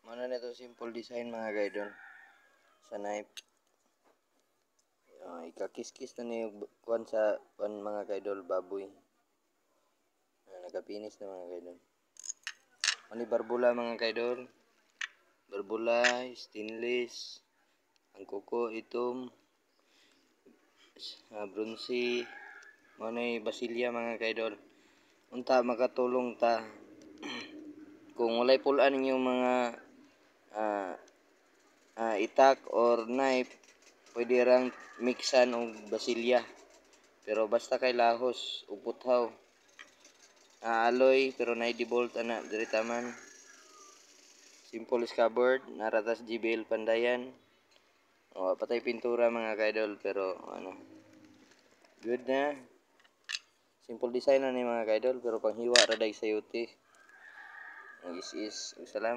Ano na ito, simple design mga gaidol. Sa knife. Ikakis-kis na niyo kuan sa kuan mga gaidol, baboy. Nakapinis na mga gaidol. Ano barbula mga gaidol? Barbula, stainless, ang kuko, itom, bronzy, manay basilya mga gaidol. Unta makatulong ta kung walay pulaan ninyo mga itak or knife, pwede rang mixan og basilya. Pero basta kay lahos, upothaw. Aloy pero nay debolt ana diri taman. Simple scabbard, naratas JBL Pandayan. Patay pintura mga kaidol pero ano. Good na. Simple design na ni mga kaidol pero panghiwa ra day sayote. Is salamat.